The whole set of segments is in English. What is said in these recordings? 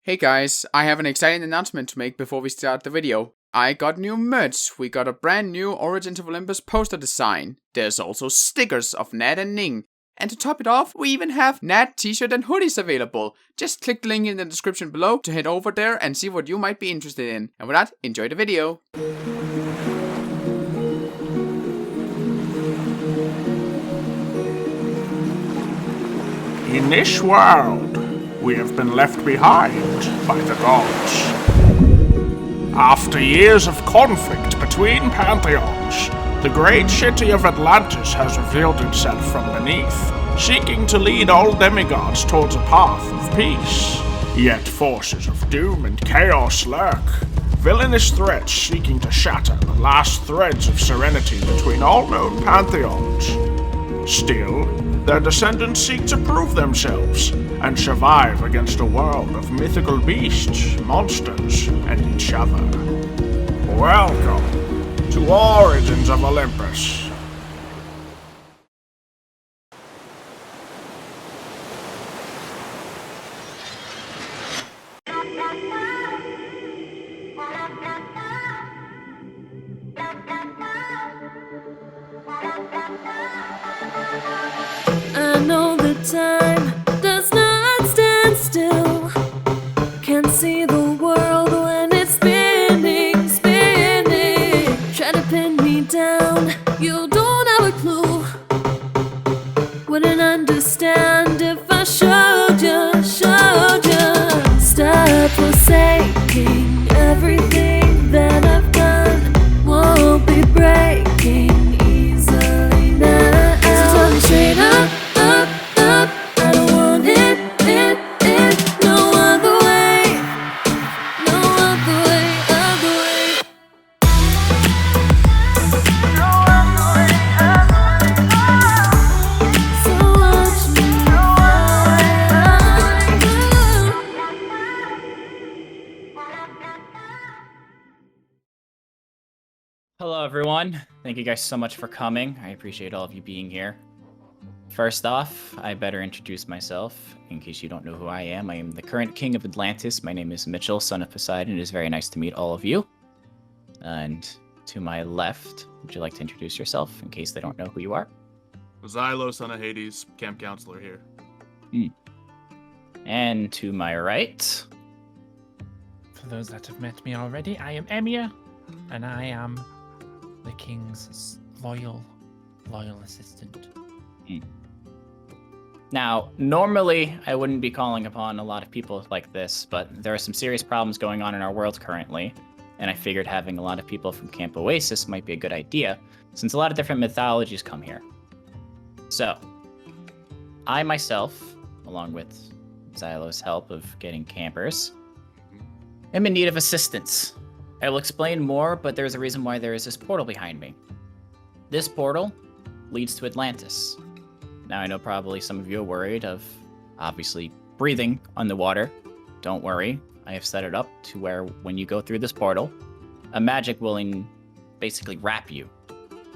Hey guys, I have an exciting announcement to make before we start the video. I got new merch. We got a brand new Origins of Olympus poster design. There's also stickers of Nat and Ning. And to top it off, we even have Nat t-shirt and hoodies available. Just click the link in the description below to head over there and see what you might be interested in. And with that, enjoy the video. In this world, we have been left behind by the gods. After years of conflict between pantheons, the great city of Atlantis has revealed itself from beneath, seeking to lead all demigods towards a path of peace. Yet forces of doom and chaos lurk, villainous threats seeking to shatter the last threads of serenity between all known pantheons. Still, their descendants seek to prove themselves and survive against a world of mythical beasts, monsters, and each other. Welcome to Origins of Olympus. I know the time does not stand still. Can't see the world when it's spinning, spinning. Try to pin me down, you don't have a clue. Wouldn't understand if I showed you, showed you. Stop forsaking everything that I've done. Won't be breaking easily now. So tell me straight up. I don't want it, no other way, no other way, other way. So watch me Hello everyone, thank you guys so much for coming. I appreciate all of you being here. First off, I better introduce myself. In case you don't know who I am the current king of Atlantis. My name is Mitchell, son of Poseidon. It is very nice to meet all of you. And to my left, would you like to introduce yourself in case they don't know who you are? Xylo, son of Hades, camp counselor here. And to my right, For those that have met me already, I am Emir, and I am the king's loyal assistant. Now, normally I wouldn't be calling upon a lot of people like this, but there are some serious problems going on in our world currently, and I figured having a lot of people from Camp Oasis might be a good idea, since a lot of different mythologies come here. So, I myself, along with Xylo's help of getting campers, am in need of assistance. I will explain more, but there's a reason why there is this portal behind me. This portal leads to Atlantis. Now, I know probably some of you are worried of, obviously, breathing on the water. Don't worry, I have set it up to where when you go through this portal, a magic will basically wrap you,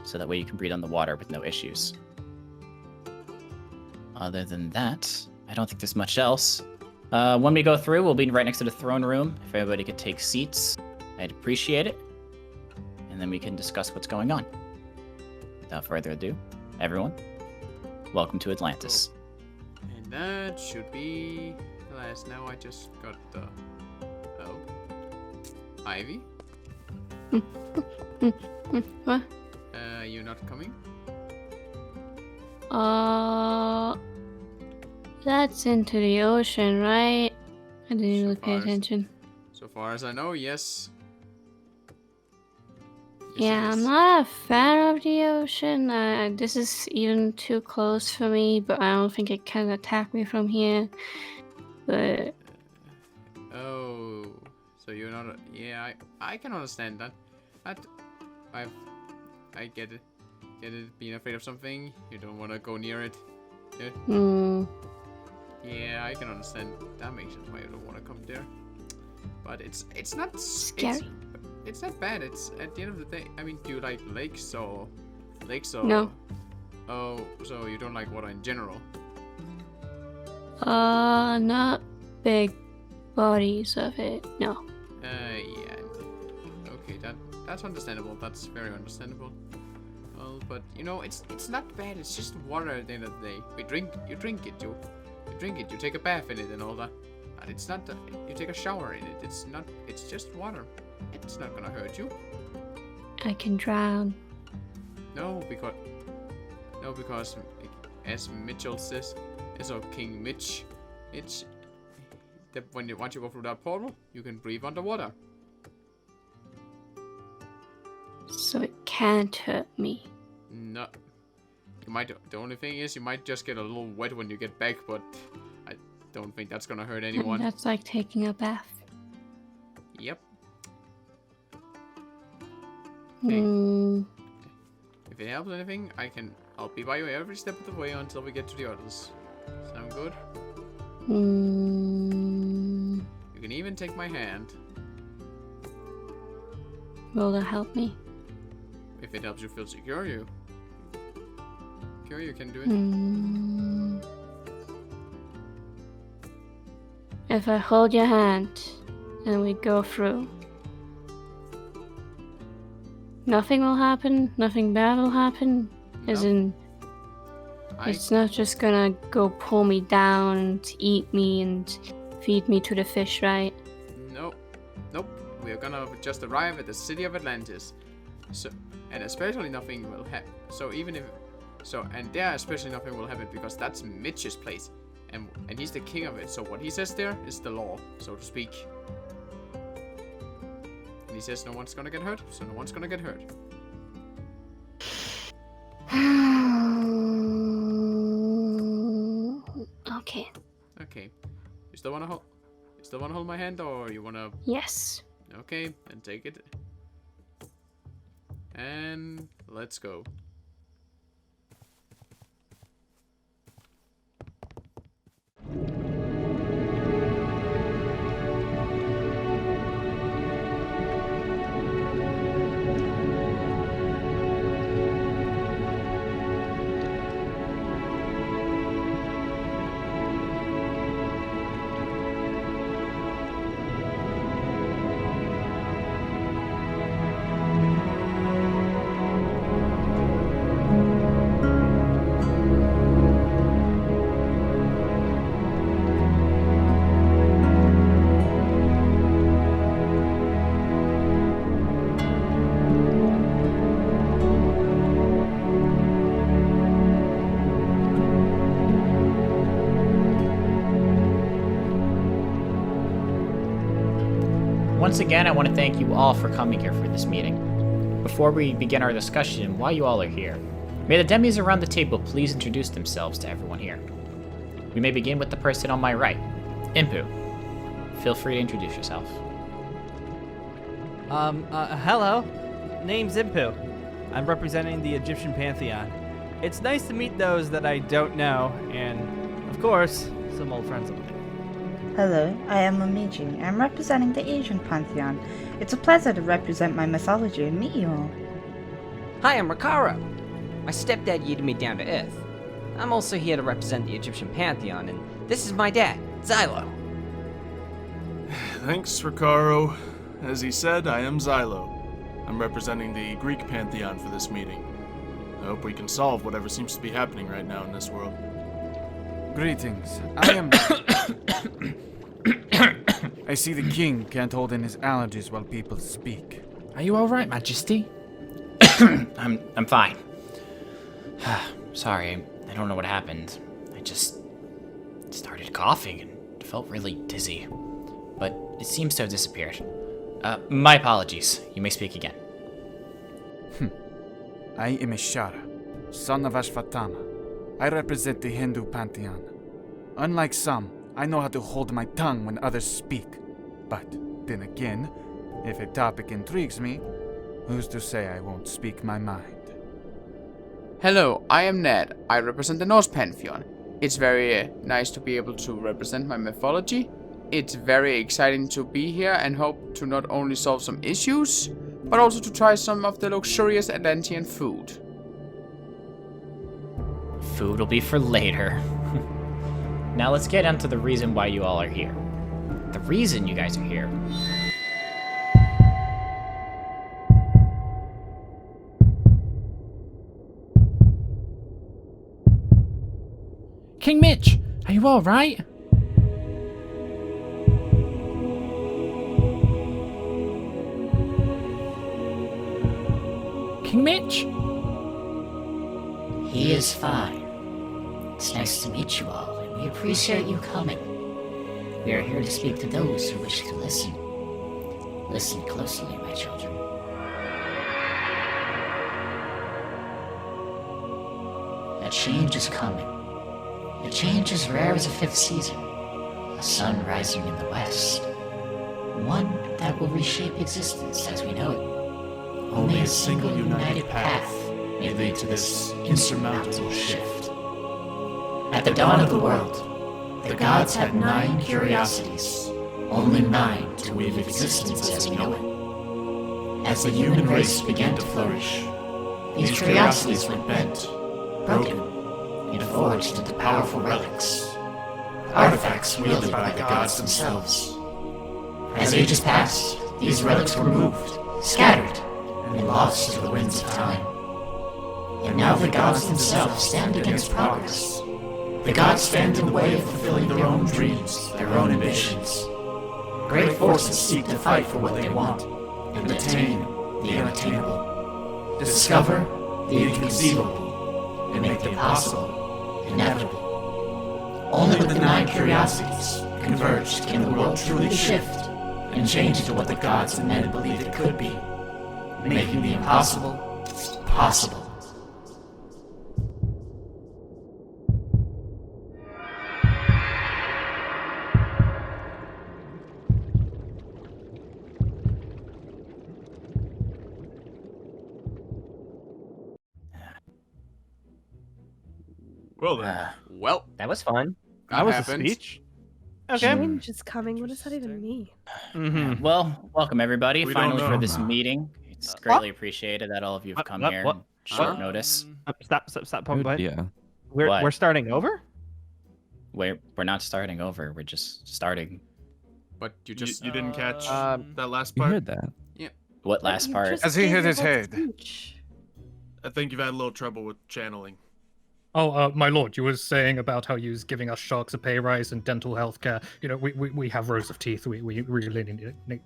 so that way you can breathe on the water with no issues. Other than that, I don't think there's much else. When we go through, we'll be right next to the throne room. If everybody could take seats, I'd appreciate it. And then we can discuss what's going on. Without further ado, everyone, welcome to Atlantis. And that should be the last. Now I just got the... Oh. Ivy? What? You're not coming? That's into the ocean, right? I didn't really pay attention. So far as I know, yes. Yeah, I'm not a fan of the ocean. This is even too close for me, but I don't think it can attack me from here. But Oh, so you're not. Yeah, I can understand that. I get it. Get it. Being afraid of something, you don't want to go near it. Yeah. Yeah, I can understand. That makes sense why you don't want to come there. But it's not scary. It's not bad. It's at the end of the day. I mean, do you like lakes or No. Oh, so you don't like water in general? Not big bodies of it. No. Yeah. Okay, that's understandable. That's very understandable. Well, but you know, it's not bad. It's just water at the end of the day. You drink it. You drink it. You take a bath in it and all that. And it's not. You take a shower in it. It's not. It's just water. It's not gonna hurt you. I can drown. No, because as Mitchell says, so King Mitch, it's that once you go through that portal, you can breathe underwater. So it can't hurt me. No, you might. The only thing is, you might just get a little wet when you get back, but I don't think that's gonna hurt anyone. That's like taking a bath. Yep. Hmm. If it helps anything, I'll be by you every step of the way until we get to the others. Sound good? Hmm. You can even take my hand. Will that help me? If it helps you feel secure, you can do it. Hmm. If I hold your hand and we go through, nothing will happen? Nothing bad will happen? As in, it's not just gonna go pull me down and eat me and feed me to the fish, right? Nope. We are gonna just arrive at the city of Atlantis. So, and especially nothing will happen. And there especially nothing will happen because that's Mitch's place. And he's the king of it. So what he says there is the law, so to speak. And he says no one's gonna get hurt, so no one's gonna get hurt. Okay. Okay. You still wanna hold my hand, or you wanna? Yes. Okay, then take it. And let's go. Once again, I want to thank you all for coming here for this meeting. Before we begin our discussion, why you all are here, may the demis around the table please introduce themselves to everyone here. We may begin with the person on my right, Impu. Feel free to introduce yourself. Hello. Name's Impu. I'm representing the Egyptian Pantheon. It's nice to meet those that I don't know, and, of course, some old friends of mine. Hello, I am Momiji. I'm representing the Asian Pantheon. It's a pleasure to represent my mythology and meet you all. Hi, I'm Ricaro. My stepdad yeeted me down to Earth. I'm also here to represent the Egyptian Pantheon, and this is my dad, Xylo. Thanks, Ricaro. As he said, I am Xylo. I'm representing the Greek Pantheon for this meeting. I hope we can solve whatever seems to be happening right now in this world. Greetings. I am... I see the king can't hold in his allergies while people speak. Are you all right, Majesty? I'm fine. Sorry, I don't know what happened. I just started coughing and felt really dizzy. But it seems to have disappeared. My apologies. You may speak again. I am Ishara, son of Ashvatthama. I represent the Hindu pantheon. Unlike some, I know how to hold my tongue when others speak. But then again, if a topic intrigues me, who's to say I won't speak my mind? Hello, I am Ned. I represent the Norse Pantheon. It's very nice to be able to represent my mythology. It's very exciting to be here and hope to not only solve some issues, but also to try some of the luxurious Atlantean food. Food will be for later. Now let's get onto the reason why you all are here. the reason you guys are here. King Mitch, are you all right? King Mitch? He is fine. It's nice to meet you all, and we appreciate you coming. We are here to speak to those who wish to listen. Listen closely, my children. A change is coming. A change as rare as a fifth season. A sun rising in the west. One that will reshape existence as we know it. Only a single united path may lead to this insurmountable shift. At the dawn of the world, the gods had 9 curiosities, only 9 to weave existence as we know it. As the human race began to flourish, these curiosities were bent, broken, and forged into powerful relics, artifacts wielded by the gods themselves. As ages passed, these relics were moved, scattered, and lost to the winds of time. And now the gods themselves stand against progress. The gods stand in the way of fulfilling their own dreams, their own ambitions. Great forces seek to fight for what they want, and attain the unattainable. Discover the inconceivable, and make the possible inevitable. Only with the 9 curiosities converged can the world truly shift and change into what the gods and men believed it could be, making the impossible possible. Well then. Well, That was fun. That was happened. a speech. Okay. Change is coming. What does that even mean? Mm-hmm. Well, welcome everybody, We don't finally for know. this meeting. It's greatly appreciated that all of you have come here what? on short notice. Stop, Pump. Yeah. We're What? starting over? We're not starting over, we're just starting. but you You, just you didn't catch that last You part? heard that. What last part? As he hit his head. I think you've had a little trouble with channeling. Oh, my lord, you were saying about how you was giving us sharks a pay rise and dental health care. You know, we have rows of teeth. We really need it.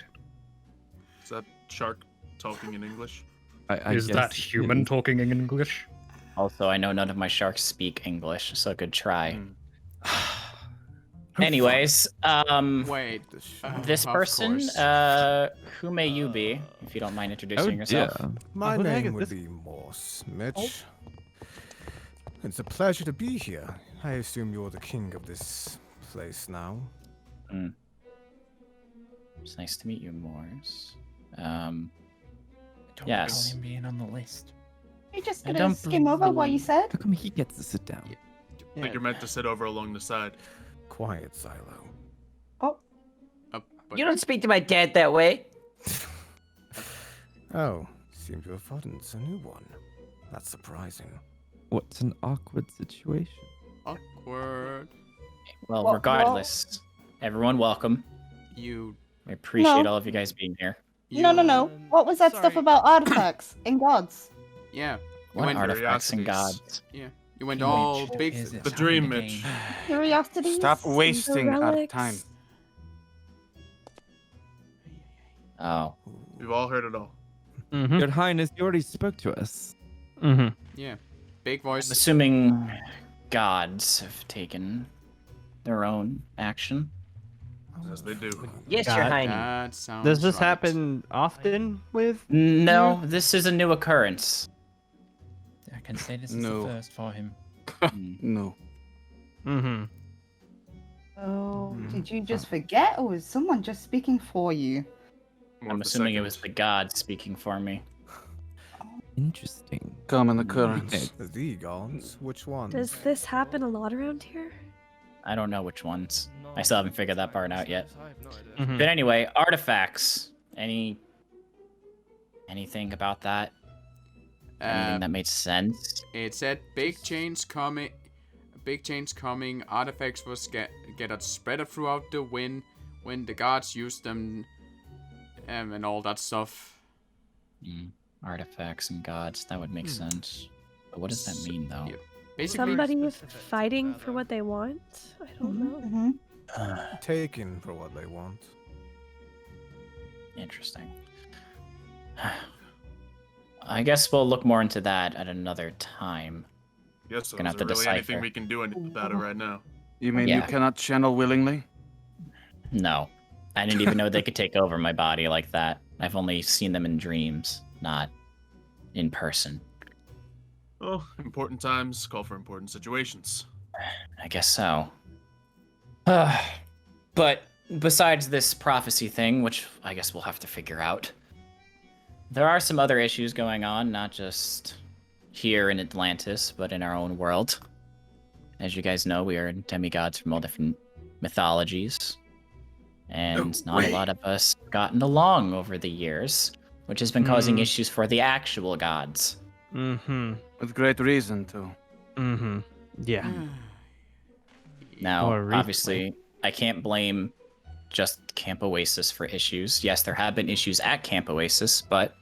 Is that shark talking in English? I Is guess that it human is. talking in English? Also, I know none of my sharks speak English, so good try. Hmm. Anyways, wait. this of person, course. who may you be, if you don't mind Oh, introducing yourself? yeah. My who the heck name is would this? be Morse, Mitch. It's a pleasure to be here. I assume you're the king of this place now. It's nice to meet you, Morse. Don't Yes. recall him being on the list. You're just I gonna don't skim over what you said? How come he gets to sit down? I think you're meant to sit over along the side. Quiet, Silo. But You don't speak to my dad that way. Oh, seem to have forgotten a new one. That's surprising. What's an awkward situation? awkward. Well, Well- regardless, everyone welcome. You. I appreciate No. all of you guys being here. No. What was that stuff Sorry. about artifacts and gods? Yeah. You What went, artifacts and curiosities. gods? yeah. You went King all Mitch, big. is it The time dream, again? Mitch. Curiosities? Stop wasting our relics. time. Oh, We've all heard it all. Mm-hmm. Your Highness, you already spoke to us. Mm-hmm. Yeah. Big I'm voice. assuming gods have taken their own action. As they do. Yes, God. Your Highness. That sounds Does this right. happen often with? No, this is a new occurrence. I can say this is No. the first for him. No. Mm-hmm. Oh, did you just forget, or was someone just speaking for you? More I'm of the assuming it second. was the gods speaking for me. Interesting. Common occurrence. The gods? Which ones? Does this happen a lot around here? I don't know which ones. I still haven't figured that part out yet. Mm-hmm. But anyway, artifacts. Anything about that? Anything that made sense? It said big change coming. Big change coming. Artifacts was get spread throughout the wind. when the gods used them, and all that stuff. Artifacts and gods, that would make sense. But what does that mean, though? Yeah. Basically, Somebody fighting for what they want? I don't know. Taking for what they want. Interesting. I guess we'll look more into that at another time. Yes, so Gonna is have to there really decipher. anything we can do about it right now? You mean Yeah. you cannot channel willingly? No. I didn't even know they could take over my body like that. I've only seen them in dreams, not in person. Well, important times call for important situations. I guess so. But besides this prophecy thing, which I guess we'll have to figure out, there are some other issues going on, not just here in Atlantis, but in our own world. As you guys know, we are demigods from all different mythologies. And not a lot of us have gotten along over the years, which has been causing issues for the actual gods. With great reason, too. Yeah. Now, More recently. obviously, I can't blame just Camp Oasis for issues. Yes, there have been issues at Camp Oasis, but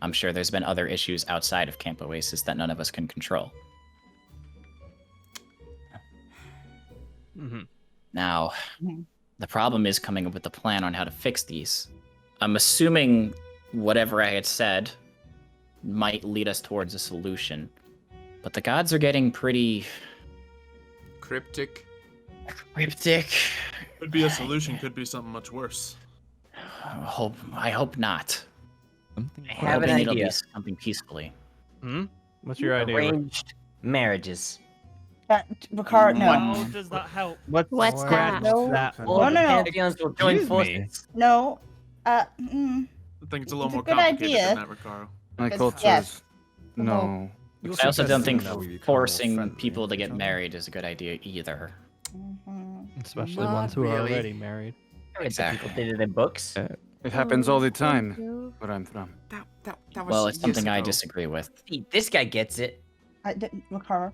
I'm sure there's been other issues outside of Camp Oasis that none of us can control. Now, the problem is coming up with a plan on how to fix these. I'm assuming whatever I had said might lead us towards a solution, but the gods are getting pretty cryptic. Could be a solution, could be something much worse. I hope not. I have an It'll be idea. something peacefully. What's your idea? Rick? Arranged marriages. Ricard, no. How does that help? Let's What's scratch that? that. All No, the no, no. pantheons will join Excuse me. forces. No. I think it's a little It's a more good complicated idea. than that, Ricaro. My Because- culture yes. is... No. I also don't think Now we become more forcing friendly people to with get each other. married is a good idea either. Especially Not ones who are really. already married. Exactly. People did it in books. It happens all the Thank time you. where I'm from. That was Well, it's years something I ago. disagree with. See, this guy gets it. Ricard.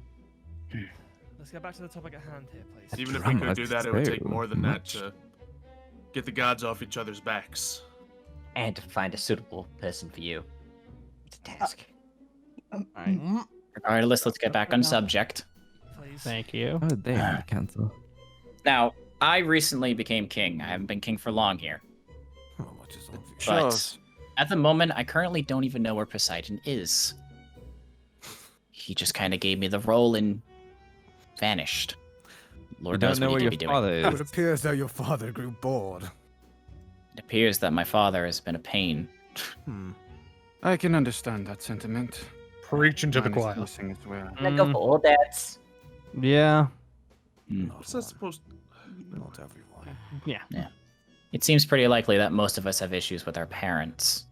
Let's get back to the topic at hand here, please. Even if we could drama do that, it would take too more than that much. to get the gods off each other's backs. And to find a suitable person for you. It's a task. Regardless, let's get back on subject. Thank you. Oh, they have to cancel. Now, I recently became king. I haven't been king for long here. Not much is obvious. But Shows. at the moment, I currently don't even know where Poseidon is. He just kind of gave me the role and vanished. Lord You knows don't know what where he your could be doing. father It is. appears that your father grew bored. It appears that my father has been a pain. I can understand that sentiment. Preaching to the Mine is choir. missing as well. Can I go for all dads? Yeah. What's that supposed Not everyone. Yeah. It seems pretty likely that most of us have issues with our parents.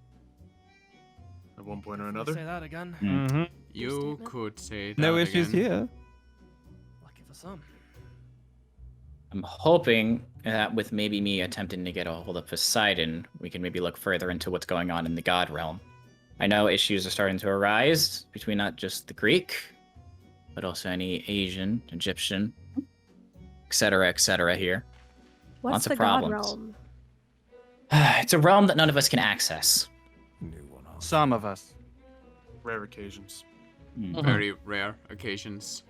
at one point or another? Say that again. Mm-hmm. You could say that No issues again. here. Lucky for some. I'm hoping that with maybe me attempting to get a hold of Poseidon, we can maybe look further into what's going on in the God realm. I know issues are starting to arise between not just the Greek, but also any Asian, Egyptian, etc. here. What's Lots the of God problems. realm? It's a realm that none of us can access. Some of us. Rare occasions. Very rare occasions.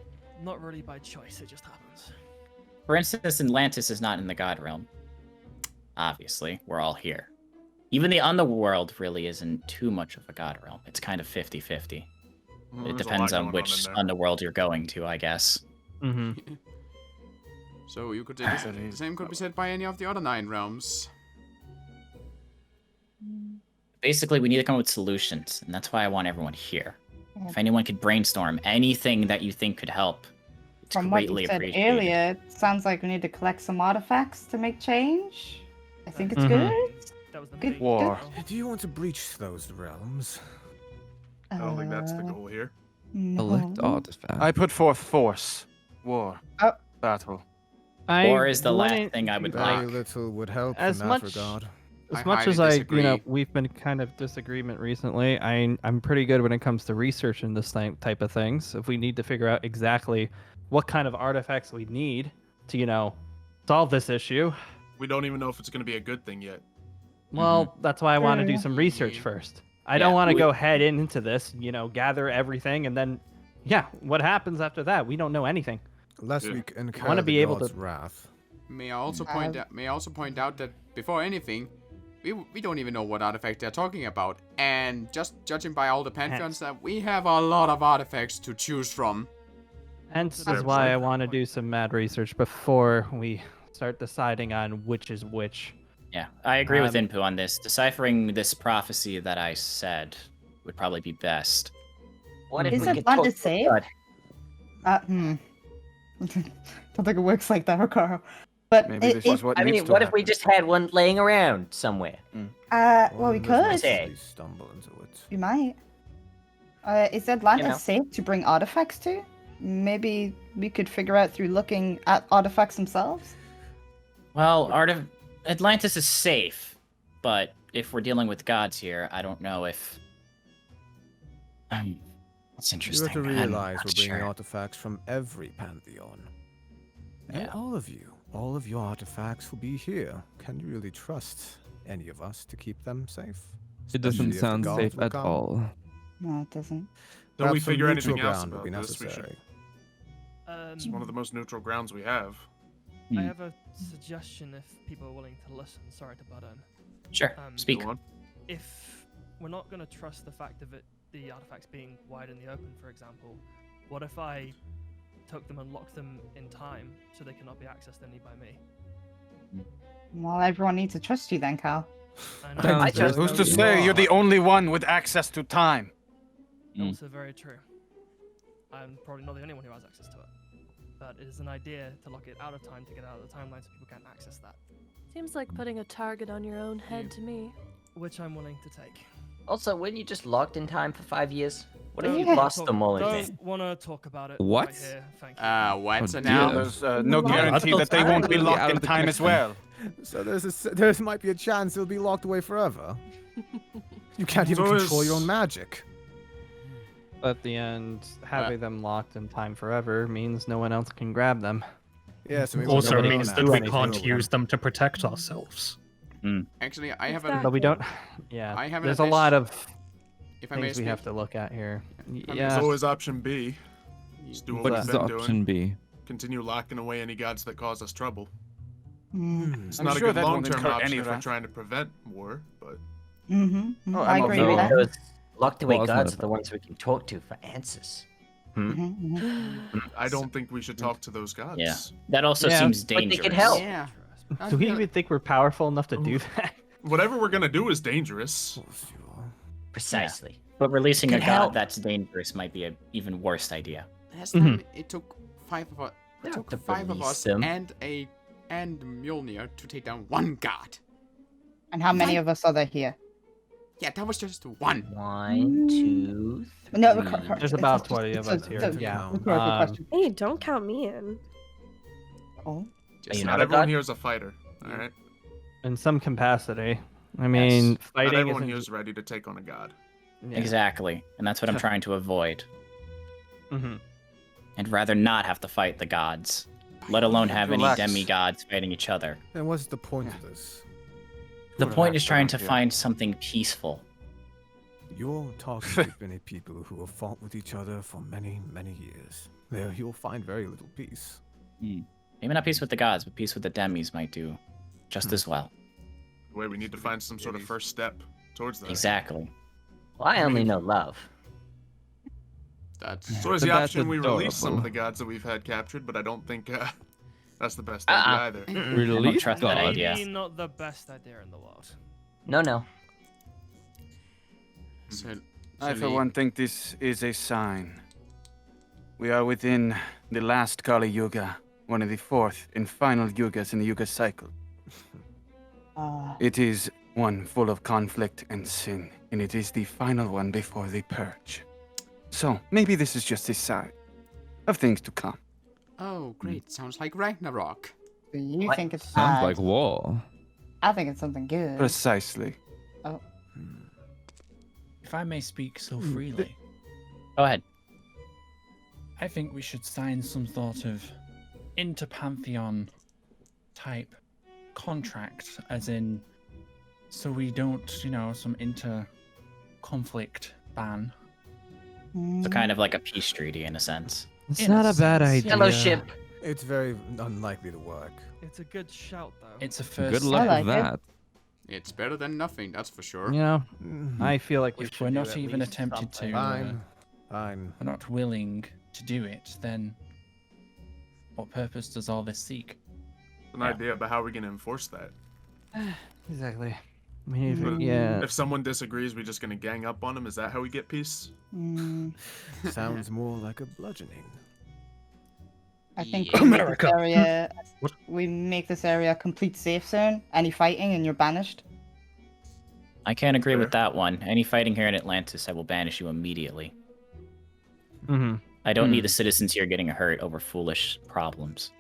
Not really by choice, it just happens. For instance, Atlantis is not in the God realm. Obviously, we're all here. Even the underworld really isn't too much of a God realm. It's kind of 50-50. Well, It there's a depends lot on going which in there. underworld you're going to, I guess. Mm-hmm. So you could say the same could be said by any of the other 9 realms. Basically, we need to come up with solutions, and that's why I want everyone here. If anyone could brainstorm anything that you think could help, it's From what you greatly said appreciated. earlier, it sounds like we need to collect some artifacts to make change. I think it's Mhm. good. That was the Good. War. Do you want to breach those realms? I don't think that's the goal here. Collect artifacts. I put forth force, war, battle. War is the last thing I would Very like. little would help As in that much- regard. As I much highly as I, disagree. we've been kind of disagreement recently. I'm pretty good when it comes to researching this type of things. If we need to figure out exactly what kind of artifacts we need to, solve this issue, We don't even know if it's going to be a good thing yet. Well, that's why I want to do Yeah. some research first. I don't want to go head into this, gather everything, and then, what happens after that? We don't know anything. Lest we incur I want to be able God's to. wrath. May I also point out that before anything, we don't even know what artifact they're talking about, and just judging by all the pantheons, that we have a lot of artifacts to choose from. Hence is why I want to do some mad research before we start deciding on which is which. Yeah, I agree with Inpu on this. Deciphering this prophecy that I said would probably be best. What if Is we it could fun talk to to save? God? Don't think it works like that, Ricardo. But Maybe this is what I needs mean, to what if we happen. just had one laying around somewhere? well, we could. Say. Stumble into it. We might. Is Atlantis You know. safe to bring artifacts to? Maybe we could figure out through looking at artifacts themselves? Well, Atlantis is safe, but if we're dealing with gods here, I don't know if. That's You interesting. have to I'm realize not we're bringing sure. artifacts from every pantheon. And Yeah. all of your artifacts will be here. Can you really trust any of us to keep them safe? It doesn't Especially if the sound gods safe will at come? all. No, it doesn't. Don't we Perhaps some figure neutral anything else ground would about be this? We necessary. should. It's one of the most neutral grounds we have. Hmm. I have a suggestion if people are willing to listen. Sorry to butt in. Sure, speak. Go on. If we're not going to trust the fact of the artifacts being wide in the open, for example, what if I took them and locked them in time so they cannot be accessed only by me? Well, everyone needs to trust you then, Cal. I trust Who's to say you're the only one with access to time? Also very true. I'm probably not the only one who has access to it. But it is an idea to lock it out of time to get out of the timeline so people can't access that. Seems like putting a target on your own head to me. Which I'm willing to take. Also, weren't you just locked in time for 5 years? What if you Don't lost talk- them all in there? Don't want to talk about it. What? Right here. Thank you. What? Oh, Now dear. There's no guarantee that they won't be locked in time as well. So there might be a chance it'll be locked away forever. You can't even So control your is- own magic. At the end, having them locked in time forever means no one else can grab them. Yes, I mean, Also, we'll it never means know that now. we can't use them to protect ourselves. Actually, I have a. But we don't. Yeah, I have an there's a lot of If I may things we have speak. to look at here. There's Yeah. always option B. Just do what What we've is been the doing. option B? Continue locking away any gods that cause us trouble. It's I'm not sure a good that won't long-term incur option any if we're wrath. trying to prevent war, but Oh, I I'm agree okay with Maybe that. those locked away Well, it's not gods a are the ones we can talk to for answers. I don't think we should talk to those gods. Yeah, that also Yeah, seems but they dangerous. could help. Yeah. Do we even think we're powerful enough to do that? Whatever we're gonna do is dangerous. Precisely. But releasing a Could god help. that's dangerous might be an even worse idea. Last time it took five of us. Don't It took have to 5 of release us them. and Mjolnir to take down one god. And how many of us are there here? Yeah, that was just one. 1, 2, 3. No, There's about 20 of us here. Yeah. Hey, don't count me in. Oh. Are you Not not a everyone god? here is a fighter. All right. In some capacity. I mean, Not fighting everyone isn't. here is ready to take on a god. Yeah. Exactly, and that's what I'm trying to avoid. Mhm. I'd rather not have to fight the gods, let alone have any Relax. demigods fighting each other. Then what's the point of this? The point Relax is trying around to here. find something peaceful. You're talking to many people who have fought with each other for many, many years. There you'll find very little peace. Maybe not peace with the gods, but peace with the demis might do just as well. Wait, we need to find some sort of first step towards that. Exactly. Well, I only know love. That's So is But the that's option we release some of adorable. the gods that we've had captured, but I don't think that's the best idea either. I don't Release trust that God. idea. Maybe not the best idea in the world. No. so, I, so for one, think this is a sign. We are within the last Kali Yuga, one of the fourth and final Yugas in the Yuga cycle. It is one full of conflict and sin, and it is the final one before the purge. So, maybe this is just a sign of things to come. Oh, great. Sounds like Ragnarok. Do you What? think it's Sounds bad? like war. I think it's something good. Precisely. Oh. If I may speak so freely, Go ahead. I think we should sign some sort of interpantheon type contract, as in, so we don't, some inter-conflict ban. So kind of like a peace treaty in a sense. It's not a bad idea. Fellowship. It's very unlikely to work. It's a good shout, though. It's a first. Good luck with that. It's better than nothing, that's for sure. I feel like we If should we're do not at even least attempted something. to, Fine. we're not willing to do it, then what purpose does all this seek? An idea about how we can enforce that. Exactly. I mean, yeah. If someone disagrees, we're just gonna gang up on them. Is that how we get peace? Sounds more like a bludgeoning. I think Yeah. we make this area, we make this area a complete safe zone. Any fighting and you're banished. I can't agree with that one. Any fighting here in Atlantis, I will banish you immediately. Mm-hmm. I don't need the citizens here getting hurt over foolish problems.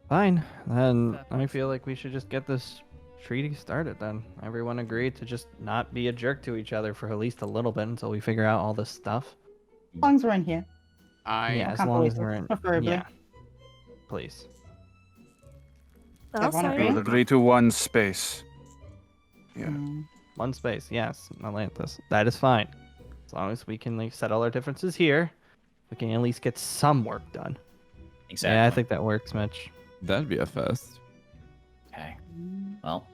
Fine. Then I feel like we should just get this treaty started then. Everyone agreed to just not be a jerk to each other for at least a little bit until we figure out all this stuff. As long as we're in here. Yeah, as Can't long as believe we're it, in. preferably. Yeah. Please. I'll Everyone sign agree? it. We'll agree to one space. Yeah. One space, yes, Atlantis. That is fine. As long as we can settle our differences here, we can at least get some work done. Exactly. Yeah, I think that works, Mitch. That'd be a first. Okay. Well,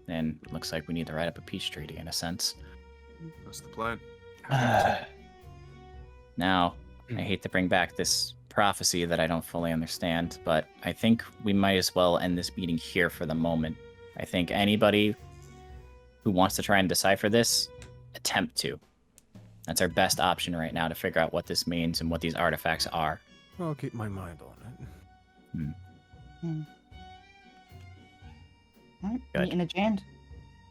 then looks like we need to write up a peace treaty in a sense. That's the plan. Now, I hate to bring back this prophecy that I don't fully understand, but I think we might as well end this meeting here for the moment. I think anybody who wants to try and decipher this, attempt to. That's our best option right now to figure out what this means and what these artifacts are. I'll keep my mind on it. Alright, Good. meeting adjourned.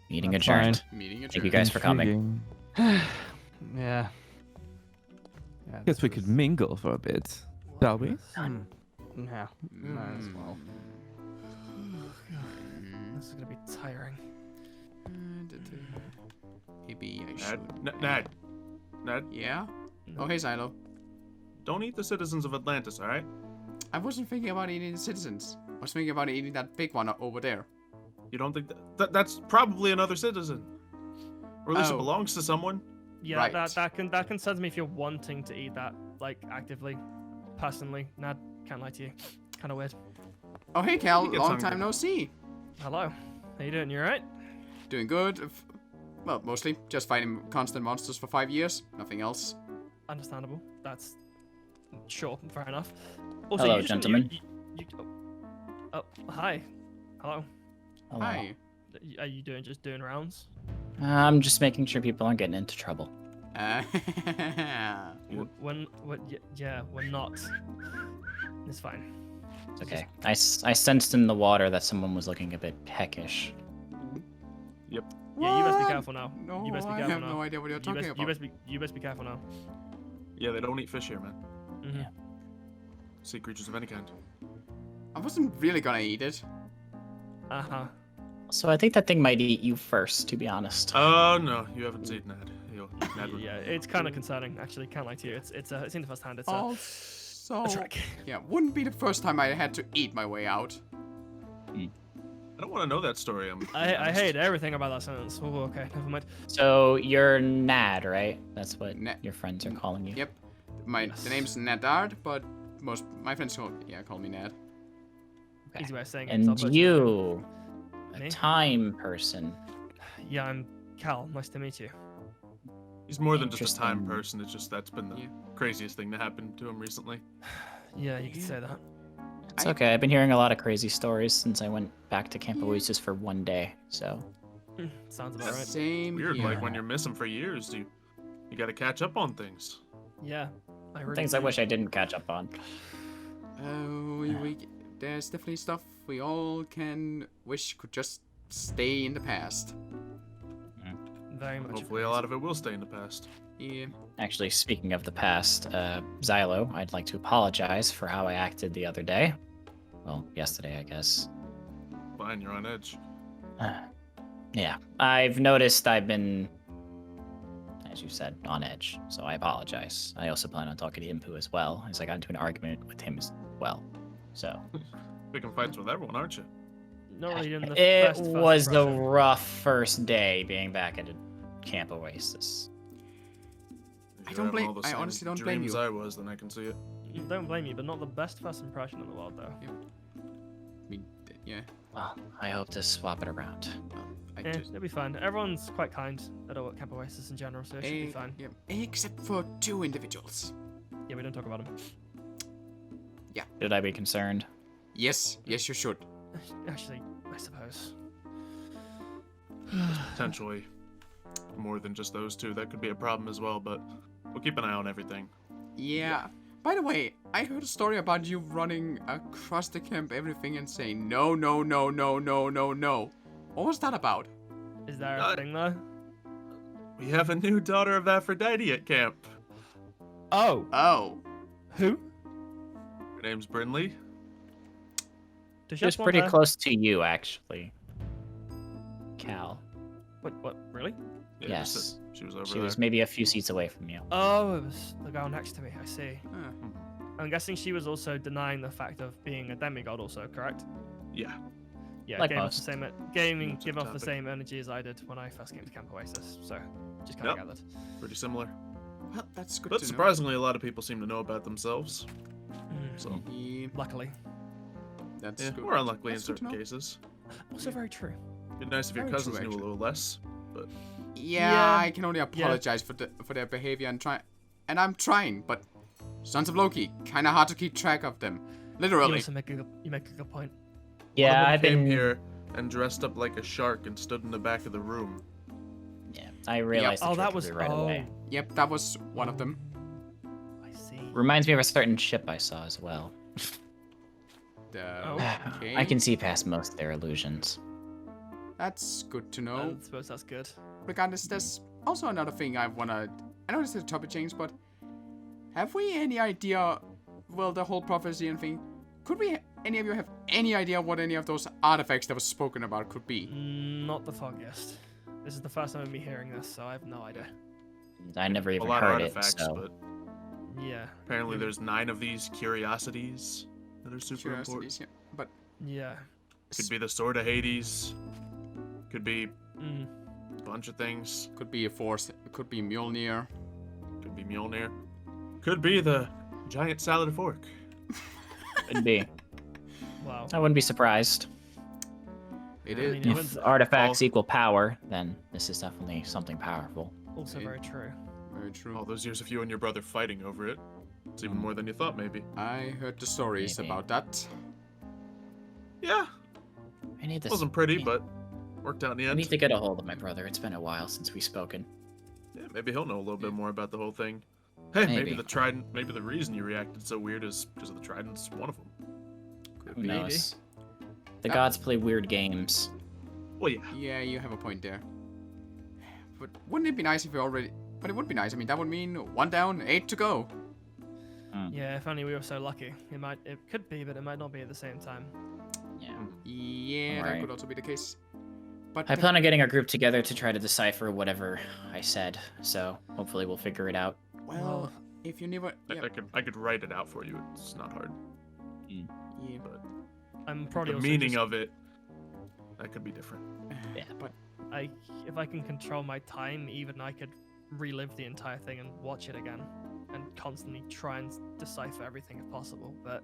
Meeting That's adjourned. fine. Meeting Thank you guys for coming. Yeah. Guess we could mingle for a bit, shall we? Yeah. Might as well. This is gonna be tiring. Maybe I should. Ned. Yeah? Oh, hey, Silo. Don't eat the citizens of Atlantis, alright? I wasn't thinking about eating the citizens. I was thinking about eating that big one over there. You don't think that's probably another citizen? Or at least it Oh. belongs to someone? Yeah, Right. that concerns me if you're wanting to eat that, like, actively. Personally, Nad, can't lie to you. Kind of weird. Oh, hey, Cal. He gets Long hungry. time no see. Hello. How you doing? You alright? Doing good. Well, mostly. Just fighting constant monsters for 5 years. Nothing else. Understandable. That's sure, fair enough. Also, Hello, you just- gentlemen. Oh, hi. Hello. Hello. Hi. Are you just doing rounds? I'm just making sure people aren't getting into trouble. Yeah, we're not. It's fine. It's okay. I sensed in the water that someone was looking a bit peckish. Yep. Yeah, you best be What? careful now. No, you best be I careful have now. no idea what you're talking about. You best be careful now. Yeah, they don't eat fish here, man. Mm-hmm. Sea creatures of any kind. I wasn't really gonna eat it. Uh-huh. So I think that thing might eat you first, to be honest. Oh, no, you haven't seen Ned. Ned would- Yeah, it's kind of concerning, actually. Can't lie to you. It's in the first hand. It's Also, a track. yeah, wouldn't be the first time I had to eat my way out. I don't want to know that story. I hate everything about that sentence. Oh, okay, never mind. So you're Nad, right? That's what your friends are calling you. Yep. The name's Nedard, but most my friends call me Ned. Easy way of saying it. And so I'll put- you, a Me? time person. Yeah, I'm Cal. Nice to meet you. He's more than just a time Interesting. person. It's just that's been the craziest thing to happen to him recently. Yeah, you could say that. It's okay. I've been hearing a lot of crazy stories since I went back to Camp Oasis for one day. So Sounds about right. Same Weird, here. like when you're missing for years, you got to catch up on things. Yeah, I really things I wish I didn't catch up on. There's definitely stuff we all can wish could just stay in the past. Very much. Hopefully, a lot of it will stay in the past. Yeah. Actually, speaking of the past, Xylo, I'd like to apologize for how I acted the other day. Well, yesterday, I guess. Fine, you're on edge. Yeah, I've noticed I've been, as you said, on edge, so I apologize. I also plan on talking to Impu as well, as I got into an argument with him as well. So, Picking fights with everyone, aren't you? not really in the It first was the impression. rough first day being back at Camp Oasis. If don't you're having blame- all the I same honestly don't blame dreams you. I was, then I can see it. Don't blame you, but not the best first impression in the world, though. I mean, yeah. Well, I hope to swap it around. It'll be fine. Everyone's quite kind at Camp Oasis in general, so it should be fine. Yeah, except for 2 individuals. Yeah, we don't talk about them. Yeah. Should I be concerned? Yes, you should. Actually, I suppose. There's potentially more than just those 2. That could be a problem as well, but we'll keep an eye on everything. Yeah. By the way, I heard a story about you running across the camp, everything, and saying no, no, no, no, no, no, no. What was that about? Is there a thing though? We have a new daughter of Aphrodite at camp. Oh. Who? Her name's Brinley. Does She was pretty close to you, actually. Cal. What? Really? Yeah, Yes. just that she was over She there. was maybe a few seats away from you. Oh, it was the girl next to me. I see. Huh. I'm guessing she was also denying the fact of being a demigod, also, correct? Yeah. Yeah, Like gave off most. the same give off the same energy as I did when I first came to Camp Oasis. So, just kind of gathered. Pretty similar. Well, that's good But to know. surprisingly, a lot of people seem to know about themselves. So, Yeah, Luckily. that's yeah, good. or unluckily in That's good to certain know. cases. Also very true. It'd be nice if your Very cousins true, knew a actually. little less, but Yeah, I can only apologize for their behavior and I'm trying, but Sons of Loki, kind of hard to keep track of them. Literally. You also make a good point. Yeah, one of them I've came been here and dressed up like a shark and stood in the back of the room. Yeah, I realized Oh, the that was trickery right away. Yep, that was one of them. I see. Reminds me of a certain ship I saw as well. Okay. I can see past most of their illusions. That's good to know. I suppose that's good. Regardless, there's also another thing I know this is a topic change, but have we any idea, well, the whole prophecy and thing, could any of you have any idea what any of those artifacts that was spoken about could be? Not the foggiest. This is the first time of me hearing this, so I have no idea. I never even a lot of heard it, artifacts, so... but Yeah. apparently there's 9 of these curiosities that are super Curiosities, important. yeah. But Yeah. Could be the Sword of Hades. Could be Mm. a bunch of things. could be a force, it could be Mjolnir. Could be Mjolnir. Could be the giant salad fork. Could be. Wow. I wouldn't be surprised. It I is. mean, it If wouldn't- artifacts equal power, then this is definitely something powerful. Also very true. Very true. All those years of you and your brother fighting over it. It's even more than you thought, maybe. I heard the stories Maybe. about that. Yeah, I need this. wasn't pretty, but worked out in the I end. need to get a hold of my brother. It's been a while since we've spoken. Yeah, maybe he'll know a little bit more about the whole thing. Hey, maybe Maybe. the trident. Maybe the reason you reacted so weird is because of the trident's one of them. Who knows? The Uh, gods play weird games. Well, yeah. Yeah, you have a point there. But wouldn't it be nice if we already... But it would be nice. I mean, that would mean 1 down, 8 to go. Yeah, if only we were so lucky. It could be, but it might not be at the same time. Yeah. Yeah, that Alright. could also be the case. But I plan on getting our group together to try to decipher whatever I said, so hopefully we'll figure it out. well, if you never... Yeah, I could write it out for you. It's not hard. yeah. But I'm probably the also meaning just- of it, that could be different. Yeah. But if I can control my time, even I could relive the entire thing and watch it again, and constantly try and decipher everything if possible. But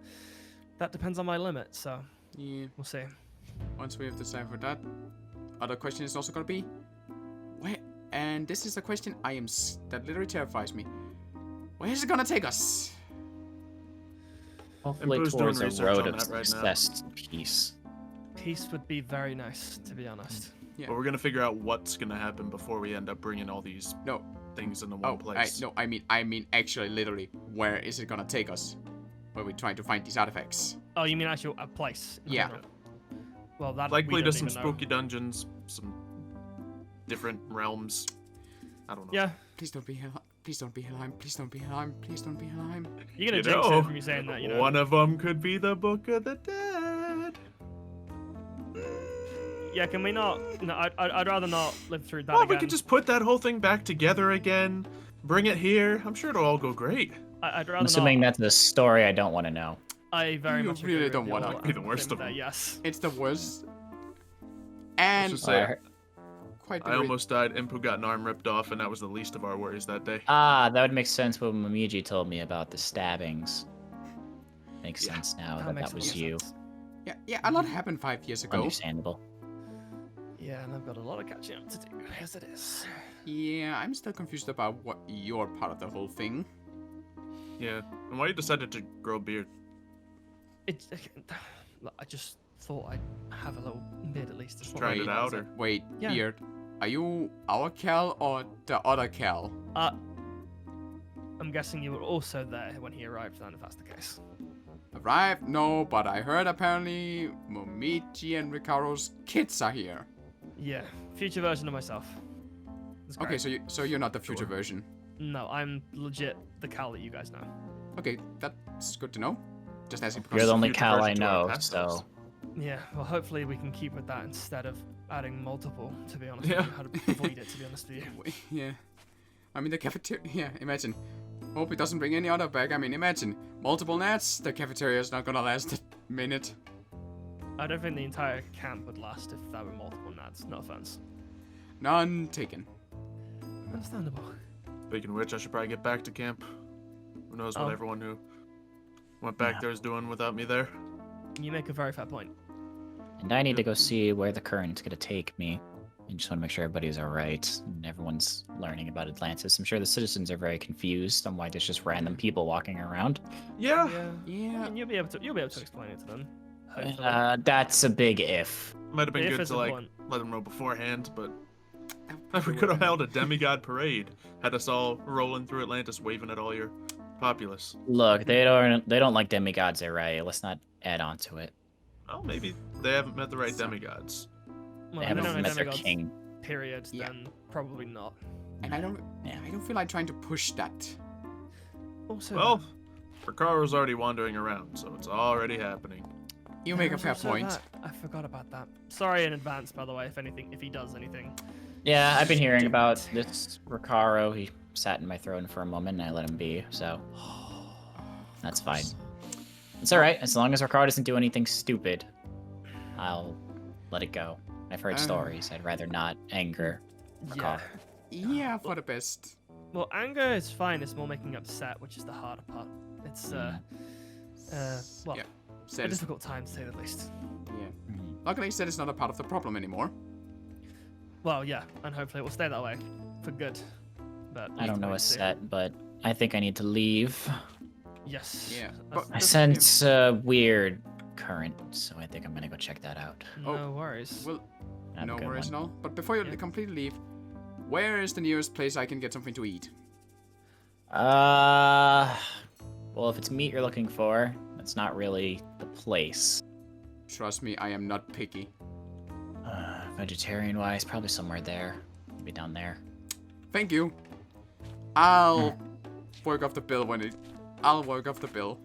that depends on my limit, so yeah, we'll see. once we have deciphered that, other question is also gonna be... Where... And this is a question that literally terrifies me. Where is it gonna take us? Hopefully Impu's doing towards a research road on of that right now. success and peace. Peace would be very nice, to be honest. Yeah. But we're gonna figure out what's gonna happen before we end up bringing all these things into one place. I mean actually, literally, where is it gonna take us? Where we're trying to find these artifacts? Oh, you mean actual a place? in Yeah. general? Well, that Likely we to don't some even know. spooky dungeons, some different realms. I don't know. Yeah. Please don't be Helheim. Please don't be Helheim. Please don't be Helheim. Please don't be Helheim. You're gonna You jinx know, it from you saying that, you know. One of them could be the Book of the Dead. Yeah, can we not? No, I'd rather not live through that Well, again. we could just put that whole thing back together again. Bring it here. I'm sure it'll all go great. I'd rather I'm assuming not. that's the story I don't want to know. I very You much really agree don't with want you. to. I'll be the worst agree of with them. that, yes. It's the worst. And Let's just say, quite I almost died. Impu got an arm ripped off, and that was the least of our worries that day. Ah, that would make sense when Momiji told me about the stabbings. Makes sense now that was you. Yeah, a lot happened 5 years ago. Understandable. Yeah, and I've got a lot of catching up to do, as it is. Yeah, I'm still confused about what your part of the whole thing. Yeah, and why you decided to grow a beard? I just thought I'd have a little beard at least. Just tried it out, or? Wait, Yeah. beard. Are you our Cal or the other Cal? I'm guessing you were also there when he arrived, then, if that's the case. Arrived? No, but I heard apparently Momiji and Ricardo's kids are here. Yeah, future version of myself. It's Okay, great. so you're not the future version. No, I'm legit the Cal that you guys know. Okay, that's good to know. Just asking because You're the only future Cal I version to our know, past so. selves. Yeah, well, hopefully we can keep with that instead of adding multiple, to be honest Yeah. with you. How to avoid it, to be honest with you. Yeah. I mean, the cafeteria. Yeah, imagine. Hope it doesn't bring any other back. I mean, imagine. Multiple nets, the cafeteria is not gonna last a minute. I don't think the entire camp would last if there were multiple nads. No offense. None taken. Understandable. Speaking of which, I should probably get back to camp. Who knows what Oh. everyone who went back there is doing without me there. You make a very fair point. And I need to go see where the current's gonna take me. I just want to make sure everybody's alright and everyone's learning about Atlantis. I'm sure the citizens are very confused on why there's just random people walking around. Yeah. I mean, you'll be able to explain it to them. Hopefully. That's a big if. Might have been If good it's to like important. let them know beforehand, but we could have held a demigod parade, had us all rolling through Atlantis, waving at all your populace. Look, they don't like demigods, right? Let's not add on to it. Oh, maybe they haven't met the right demigods. Well, They if haven't don't know met their demigods, king. Period. Then probably not. And I don't feel like trying to push that. Also, Well, Ricardo's already wandering around, so it's already happening. You make a there's fair also point. that. I forgot about that. Sorry in advance, by the way, if he does anything. Yeah, I've been hearing about this Ricardo. He sat in my throne for a moment and I let him be, so that's fine. It's alright, as long as Ricardo doesn't do anything stupid, I'll let it go. I've heard stories. I'd rather not anger Ricardo. Yeah, for the best. Well, anger is fine. It's more making upset, which is the harder part. It's well, Yeah. a Said it's- difficult time to say the least. Yeah. Luckily, said it's not a part of the problem anymore. Well, yeah, and hopefully it will stay that way for good. But I don't know a set, but I think I need to leave. Yes. Yeah. I sense a weird current, so I think I'm gonna go check that out. No worries. Well, Have a no good worries one. and all. But before you completely leave, where is the nearest place I can get something to eat? Well, if it's meat you're looking for, that's not really the place. Trust me, I am not picky. Vegetarian-wise, probably somewhere there. Maybe down there. Thank you. I'll work off the bill when it. I'll work off the bill.